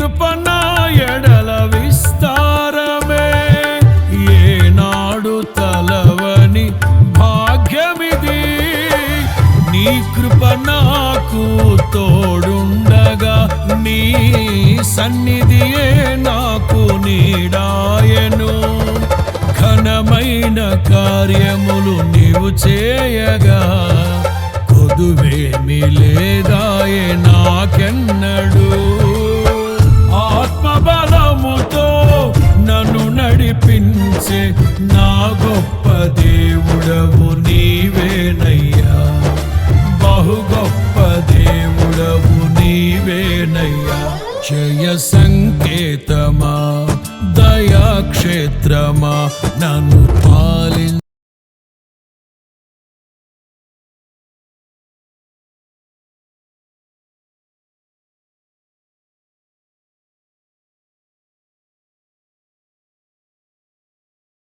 కృప నా ఎడల విస్తారమే, ఏనాడు తలవని భాగ్యమిది. నీ కృప నాకు తోడుండగా, నీ సన్నిధియే నాకు నీడాయను. ఘనమైన కార్యములు నీవు చేయగా, కొదువేమి లేదాయే నాకెన్నడు. ఆత్మబలముతో నన్ను నడిపించే నా గొప్ప దేవుడవు నీవేనయ్యా, బహు గొప్ప దేవుడవు నీవేనయ్యా. జయ సంకేతమా, దయాక్షేత్రమా, నన్ను పాలించు.